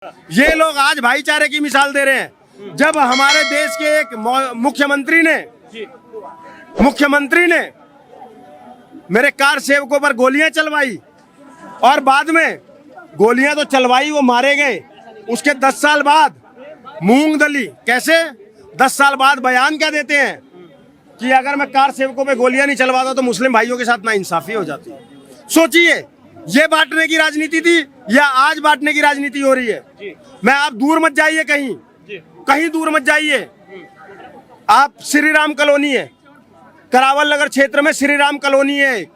ये लोग आज भाईचारे की मिसाल दे रहे हैं, जब हमारे देश के एक मुख्यमंत्री ने मेरे कार सेवकों पर गोलियां चलवाई और बाद में गोलियां तो चलवाई, वो मारे गए। उसके 10 साल बाद मूंगदली कैसे 10 साल बाद बयान क्या देते हैं कि अगर मैं कार सेवकों पे गोलियां नहीं चलवाता तो मुस्लिम भाइयों के साथ नाइंसाफी हो जाती। सोचिए, ये बांटने की राजनीति थी या आज बांटने की राजनीति हो रही है? मैं आप दूर मत जाइए, कहीं दूर मत जाइए। आप श्री राम कॉलोनी है, करावल नगर क्षेत्र में श्री राम कॉलोनी है एक,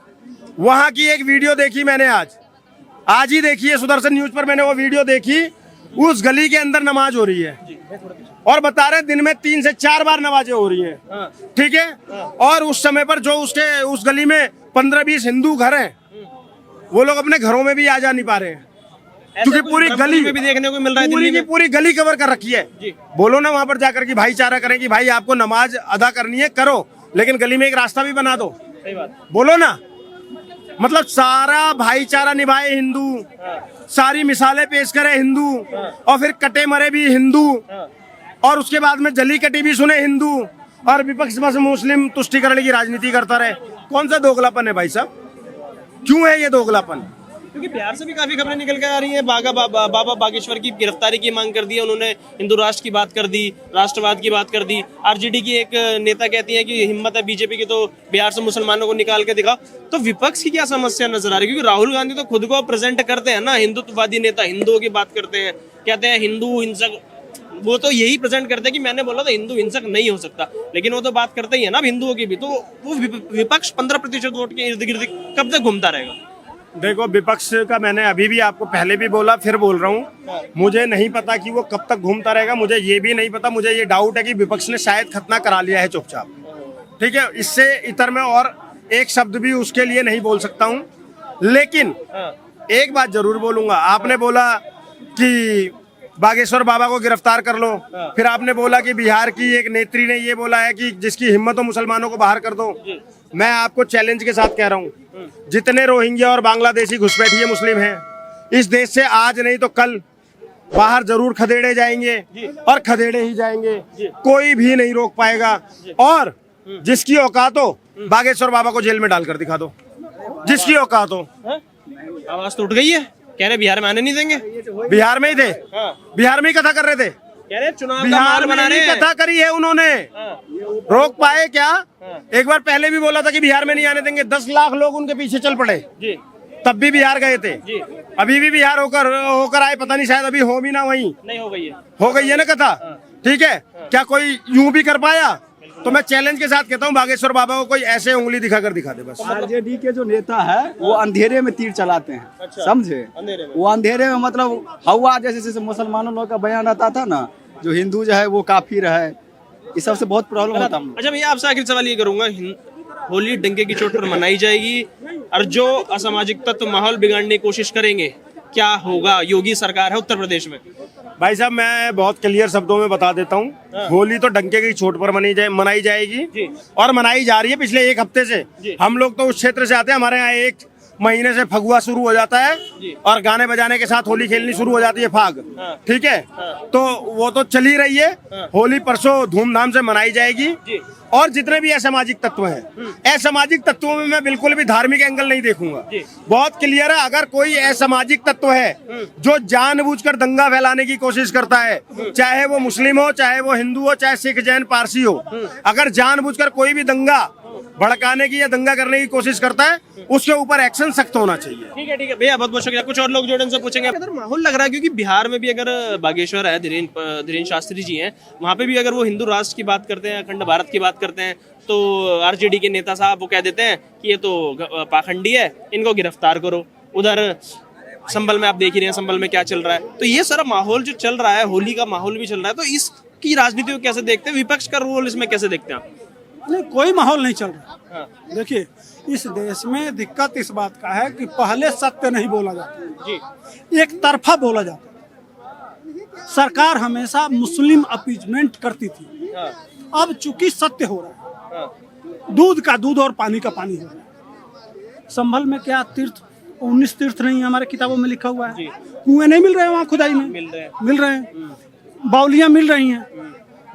वहां की एक वीडियो देखी मैंने, आज ही देखी है, सुदर्शन न्यूज पर मैंने वो वीडियो देखी। उस गली के अंदर नमाज हो रही है और बता रहे दिन में 3 से 4 बार नमाजें हो रही हैं, ठीक है। और उस समय पर जो उस गली में 15-20 हिंदू घर हैं, वो लोग अपने घरों में भी आ जा नहीं पा रहे हैं, क्योंकि पूरी गली में भी देखने को मिल रहा है, पूरी गली कवर कर रखी है। बोलो ना वहां पर जाकर कि भाईचारा करें कि भाई आपको नमाज अदा करनी है करो, लेकिन गली में एक रास्ता भी बना दो। बोलो ना, मतलब सारा भाईचारा निभाए हिंदू, सारी मिसालें पेश करे हिंदू, और फिर कटे मरे भी हिंदू, और उसके बाद में जली कटी भी सुने हिंदू, और विपक्ष बस मुस्लिम तुष्टीकरण की राजनीति करता रहे। कौन सा दोगलापन है भाई साहब? क्यों है ये दोगलापन? क्योंकि बिहार से भी काफी खबरें निकल कर आ रही हैं। बाबा बागेश्वर की गिरफ्तारी की मांग कर दी है उन्होंने, हिंदू राष्ट्र की बात कर दी, राष्ट्रवाद की बात कर दी। आरजेडी की एक नेता कहती है कि हिम्मत है बीजेपी की तो बिहार से मुसलमानों को निकाल के दिखाओ। तो विपक्ष की क्या समस्या नजर आ रही है? क्योंकि राहुल गांधी तो खुद को प्रेजेंट करते हैं ना, हिंदुत्ववादी नेता, हिंदुओं की बात करते हैं, कहते हैं हिंदू हिंसक, वो तो यही प्रेजेंट करते हैं कि मैंने बोला था हिंदू हिंसक नहीं हो सकता, लेकिन वो तो बात करते ही है ना हिंदुओं की भी। तो वो विपक्ष 15% वोट के इर्द गिर्द कब तक घूमता रहेगा? देखो, विपक्ष का मैंने अभी भी आपको पहले भी बोला, फिर बोल रहा हूँ, मुझे नहीं पता कि वो कब तक घूमता रहेगा। मुझे ये भी नहीं पता, मुझे ये डाउट है कि विपक्ष ने शायद खतना करा लिया है चुपचाप, ठीक है। इससे इतर मैं और एक शब्द भी उसके लिए नहीं बोल सकता हूँ, लेकिन एक बात जरूर बोलूंगा। आपने बोला कि बागेश्वर बाबा को गिरफ्तार कर लो, फिर आपने बोला कि बिहार की एक नेत्री ने ये बोला है कि जिसकी हिम्मत हो मुसलमानों को बाहर कर दो। मैं आपको चैलेंज के साथ कह रहा हूँ, जितने रोहिंग्या और बांग्लादेशी घुसपैठिए मुस्लिम हैं इस देश से, आज नहीं तो कल बाहर जरूर खदेड़े जाएंगे और खदेड़े ही जाएंगे, कोई भी नहीं रोक पाएगा। और जिसकी औकात हो बागेश्वर बाबा को जेल में डालकर दिखा दो, जिसकी औकात हो। आवाज टूट गई है, कह रहे बिहार में आने नहीं देंगे। बिहार में ही थे, बिहार में ही कथा कर रहे थे, कह रहे चुनाव का बिहार माहौल बना में रहे ही हैं। कथा करी है उन्होंने, रोक पाए क्या? एक बार पहले भी बोला था कि बिहार में नहीं आने देंगे, 10 लाख लोग उनके पीछे चल पड़े, तब भी बिहार गए थे। अभी भी बिहार होकर आए, पता नहीं शायद अभी हो भी ना, वहीं नहीं हो गई है, हो गई है ना कथा, ठीक है। क्या कोई यूं भी कर पाया? तो मैं चैलेंज के साथ कहता हूँ बागेश्वर बाबा को कोई ऐसे उंगली दिखाकर दिखा दे बस। आरजेडी के जो नेता है वो अंधेरे में तीर चलाते हैं, अच्छा, समझे? वो अंधेरे में मतलब हवा जैसे मुसलमानों लोग का बयान आता था ना, जो हिंदू जो है वो काफिर है, इस सब से बहुत प्रॉब्लम होता है। अच्छा भैया, आपसे आखिर सवाल ये करूंगा, होली डंके की चोट पर मनाई जाएगी और जो असामाजिक तत्व माहौल बिगाड़ने की कोशिश करेंगे, क्या होगा? योगी सरकार है उत्तर प्रदेश में। भाई साहब, मैं बहुत क्लियर शब्दों में बता देता हूँ, होली तो डंके की चोट पर मनाई जाएगी और मनाई जा रही है पिछले 1 हफ्ते से। हम लोग तो उस क्षेत्र से आते हैं, हमारे यहाँ 1 महीने से फगुआ शुरू हो जाता है और गाने बजाने के साथ होली खेलनी शुरू हो जाती है, फाग, ठीक है। तो वो तो चल ही रही है, होली परसों धूमधाम से मनाई जाएगी। और जितने भी असामाजिक तत्व हैं, असामाजिक तत्वों में मैं बिल्कुल भी धार्मिक एंगल नहीं देखूंगा। बहुत क्लियर है, अगर कोई असामाजिक तत्व है जो जानबूझकर दंगा फैलाने की कोशिश करता है, चाहे वो मुस्लिम हो, चाहे वो हिंदू हो, चाहे सिख जैन पारसी हो, अगर जानबूझकर कोई भी दंगा भड़काने की या दंगा करने की कोशिश करता है, उसके ऊपर एक्शन सख्त होना चाहिए। ठीक है भैया, बहुत बहुत शुक्रिया। कुछ और लोग जोड़े उनसे पूछेंगे। अगर माहौल लग रहा है, क्योंकि बिहार में भी अगर बागेश्वर है, धीरेन्द्र शास्त्री जी हैं, वहाँ पे भी अगर वो हिंदू राष्ट्र की बात करते हैं, अखंड भारत की बात करते हैं, तो आरजेडी के नेता साहब वो कह देते हैं कि ये तो पाखंडी है, इनको गिरफ्तार करो। उधर संभल में आप देख ही रहे हैं, संभल में क्या चल रहा है। तो ये सारा माहौल जो चल रहा है, होली का माहौल भी चल रहा है, तो इसकी राजनीति को कैसे देखते हैं? विपक्ष का रोल इसमें कैसे देखते हैं आप? नहीं, कोई माहौल नहीं चल रहा। देखिए, इस देश में दिक्कत इस बात का है कि पहले सत्य नहीं बोला जाता, एक तरफा बोला जाता। सरकार हमेशा मुस्लिम अपीजमेंट करती थी, अब चूंकि सत्य हो रहा है, दूध का दूध और पानी का पानी हो रहा है। संभल में क्या तीर्थ 19 तीर्थ नहीं है हमारे किताबों में लिखा हुआ है। कुएं नहीं मिल रहे हैं वहाँ खुदाई में, मिल रहे हैं, बावलियाँ मिल रही हैं,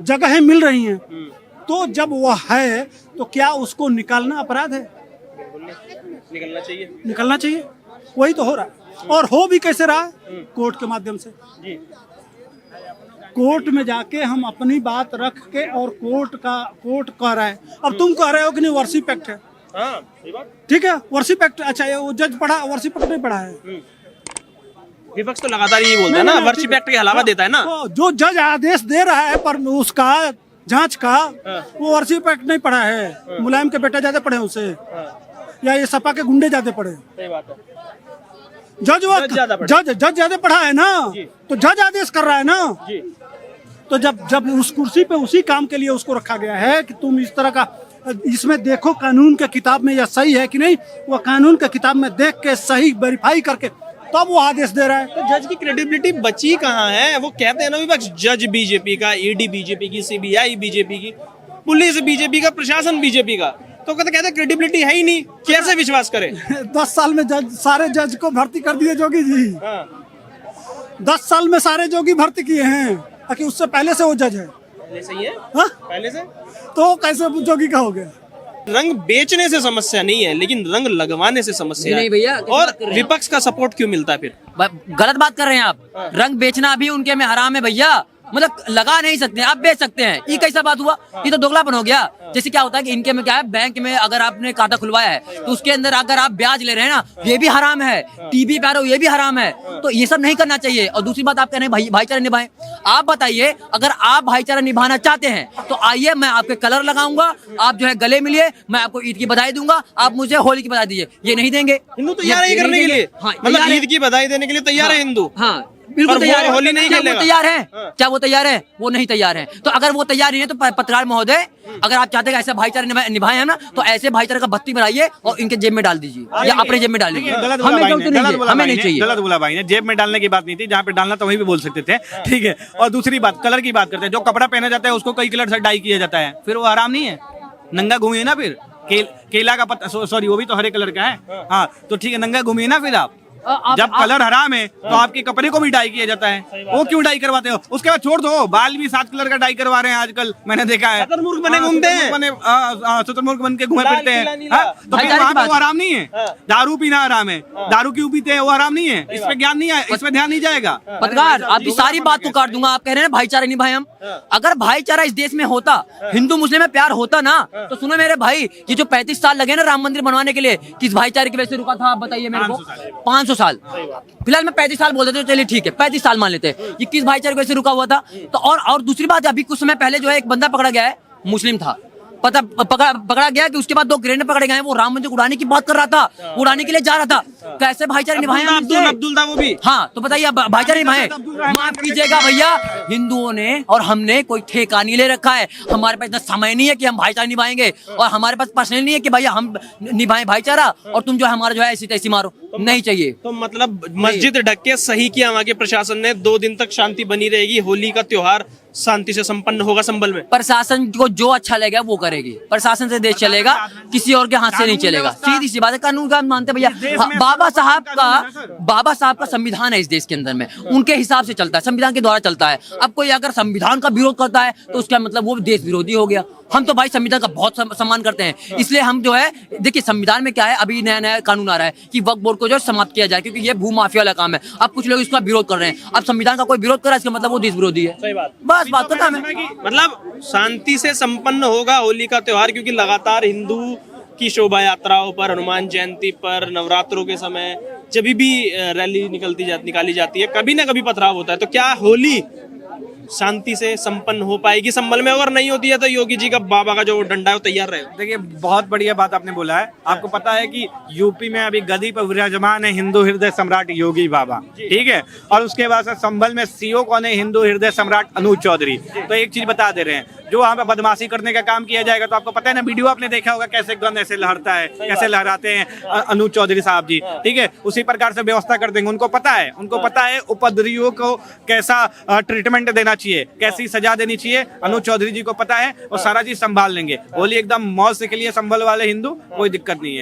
जगहें मिल रही हैं। तो जब वह है तो क्या उसको निकालना अपराध है? निकलना चाहिए। निकलना चाहिए। वही तो हो रहा है। और हो भी कैसे रहा है? कोर्ट के माध्यम से। कोर्ट में जाके हम अपनी बात रख के और कोर्ट कह रहा है। अब तुम कह रहे हो कि नहीं वर्शिप एक्ट है, हाँ, सही बात। ठीक है वर्शिप एक्ट। अच्छा ये वो जज पढ़ा, वर्शिप एक्ट नहीं पढ़ा है। विपक्ष तो लगातार यही बोलता है ना, वर्शिप एक्ट के अलावा देता है ना। तो जो जज आदेश दे रहा है पर उसका जांच का, वो वर्शिप एक्ट नहीं पढ़ा है। मुलायम के बेटा ज्यादा पढ़े उसे, या ये सपा के गुंडे ज्यादा पढ़े। सही बात है। जज ज्यादा पढ़ा है ना, तो जज आदेश कर रहा है ना। तो जब उस कुर्सी पे उसी काम के लिए उसको रखा गया है कि तुम इस तरह का इसमें देखो कानून के किताब में यह सही है कि नहीं, वो कानून के किताब में देख के सही वेरीफाई करके तब वो आदेश दे रहा है। तो जज की क्रेडिबिलिटी बची कहाँ है? वो कहते हैं ना विपक्ष, जज बीजेपी का, ईडी बीजेपी की, सीबीआई बीजेपी की, पुलिस बीजेपी का, प्रशासन बीजेपी का, तो कहते हैं क्रेडिबिलिटी है ही नहीं, कैसे विश्वास करें? 10 साल में सारे जज को भर्ती कर दिए जोगी जी। 10 साल में सारे जोगी भर्ती किए हैं, ताकि उससे पहले से वो जज है। पहले से ही है? हाँ? पहले से तो कैसे जोगी का हो गया? रंग बेचने से समस्या नहीं है, लेकिन रंग लगवाने से समस्या नहीं है। भैया, और विपक्ष का सपोर्ट क्यों मिलता है फिर? गलत बात कर रहे हैं आप। रंग बेचना भी उनके में हराम है भैया। मतलब लगा नहीं सकते, आप बेच सकते हैं। ये कैसा बात हुआ? ये तो दोगलापन हो गया। जैसे क्या होता है कि इनके में क्या है, बैंक में अगर आपने खाता खुलवाया है तो उसके अंदर अगर आप ब्याज ले रहे हैं ना, ये भी हराम है। टीबी पे ये भी हराम है। तो ये सब नहीं करना चाहिए। और दूसरी बात आप कह रहे हैं भाईचारा निभाएं। आप बताइए, अगर आप भाईचारा निभाना चाहते हैं तो आइए, मैं आपके कलर लगाऊंगा, आप जो है गले मिलिए, मैं आपको ईद की बधाई दूंगा, आप मुझे होली की बधाई दीजिए। ये नहीं देंगे। हिंदू तैयार है करने के लिए, मतलब ईद की बधाई देने के लिए तैयार है हिंदू। हाँ बिल्कुल तैयार है। होली नहीं क्या वो खेलेगा? तैयार है? क्या वो तैयार है? वो नहीं तैयार है। तो अगर वो तैयार नहीं है तो पत्रकार महोदय, अगर आप चाहते हैं ऐसा भाईचारा निभाए है ना, तो ऐसे भाईचारे का बत्ती बनाइए और इनके जेब में डाल दीजिए या अपने जेब में डाल दीजिए। हमें नहीं चाहिए। गलत बोला भाई ने, जेब में डालने की बात नहीं थी, जहाँ पे डालना तो वहीं भी बोल सकते थे, ठीक है। और दूसरी बात, कलर की बात करते हैं। जो कपड़ा पहना जाता है उसको कई कलर से डाई किया जाता है, फिर वो हराम नहीं है? नंगा घूमिए ना फिर। केला का पत्ता, सॉरी वो भी तो हरे कलर का है। हाँ तो ठीक है, नंगा घूमिए ना फिर आप। जब कलर हराम है तो आपके कपड़े को भी डाई किया जाता है, वो क्यों डाई करवाते हो? उसके बाद छोड़ दो, बाल भी 7 कलर का डाई करवा रहे हैं आजकल, मैंने देखा है। शुतुरमुर्ग बने घूमते हैं, शुतुरमुर्ग बन के घूमे फिरते हैं। तो फिर वहाँ पे वो हराम नहीं है? दारू पीना हराम है, दारू क्यों पीते हैं वो हराम नहीं है? इस पे ज्ञान नहीं है, इस पे ध्यान नहीं जाएगा। पत्रकार, आपकी सारी बात को काट दूंगा। आप कह रहे हैं भाईचारा निभाए हम। अगर भाईचारा इस देश में होता, हिंदू मुस्लिम में प्यार होता ना, तो सुनो मेरे भाई, ये जो 35 साल लगे ना राम मंदिर बनवाने के लिए, किस भाईचारे की वजह से रुका था आप बताइए मेरे को? 500 साल। फिलहाल मैं 35 साल बोल देते, चलिए ठीक है 35 साल मान लेते हैं। ये किस भाईचारे की वजह से रुका हुआ था? तो और दूसरी बात, अभी कुछ समय पहले जो है एक बंदा पकड़ा गया है, मुस्लिम था, पकड़ा गया कि उसके बाद 2 ग्रेनेड पकड़े गए। वो राम मंदिर उड़ाने की बात कर रहा था, उड़ाने के लिए जा रहा था। कैसे भाईचारे निभाए? अब्दुल था वो भी। हाँ तो बताइए भाईचारे निभाए। माफ कीजिएगा भैया, हिंदुओं ने और हमने कोई ठेका नहीं ले रखा है। हमारे पास इतना समय नहीं है कि हम भाईचारा निभाएंगे, और हमारे पास पर्सनल नहीं है कि भैया हम निभाएं भाईचारा और तुम जो है हमारा जो है ऐसी तैसी मारो। नहीं चाहिए। तो मतलब मस्जिद ढक के सही किया वहाँ के प्रशासन ने, 2 दिन तक शांति बनी रहेगी, होली का त्योहार शांति से संपन्न होगा संभल में। प्रशासन को जो अच्छा लगेगा वो करेगी। प्रशासन से देश चलेगा, किसी और के हाथ से नहीं चलेगा। सीधी सी बात है, कानून का मानते भैया। बाबा साहब का संविधान है इस देश के अंदर में, उनके हिसाब से चलता है, संविधान के द्वारा चलता है। अब कोई अगर संविधान का विरोध करता है तो उसका मतलब वो देश विरोधी हो गया। हम तो भाई संविधान का बहुत सम्मान करते हैं, इसलिए हम जो है, देखिए संविधान में क्या है, अभी नया कानून आ रहा है कि वक्फ बोर्ड को जो समाप्त किया जाए, क्योंकि ये भूमाफिया वाला काम है। अब कुछ लोग इसका विरोध कर रहे हैं। अब संविधान का कोई विरोध कर रहा है, इसका मतलब वो देश विरोधी है। सही बात। बस बात खत्म है। मतलब शांति से संपन्न होगा होली का त्योहार, क्योंकि लगातार हिंदू की शोभा यात्राओं पर, हनुमान जयंती पर, नवरात्रों के समय जब भी रैली निकाली जाती है, कभी ना कभी पथराव होता है। तो क्या होली शांति से संपन्न हो पाएगी संभल में? अगर नहीं होती है तो योगी जी का बाबा का जो डंडा है वो तैयार रहेगा। देखिए बहुत बढ़िया बात आपने बोला है। आपको पता है कि यूपी में अभी गद्दी पर विराजमान है हिंदू हृदय सम्राट योगी बाबा, ठीक है। और उसके बाद से संभल में सीओ कौन है? हिंदू हृदय सम्राट अनुज चौधरी। तो एक चीज बता दे रहे हैं, जो वहाँ पे बदमाशी करने का काम किया जाएगा, तो आपको पता है ना, वीडियो आपने देखा होगा कैसे गन ऐसे लहरता है, कैसे लहराते हैं अनुज चौधरी साहब जी, ठीक है। उसी प्रकार से व्यवस्था कर देंगे। उनको पता है उपद्रवियों को कैसा ट्रीटमेंट देना चाहिए, कैसी सजा देनी चाहिए, अनुज चौधरी जी को पता है, और सारा चीज संभाल लेंगे। होली एकदम मौज से के लिए संभल वाले हिंदू, कोई दिक्कत नहीं है।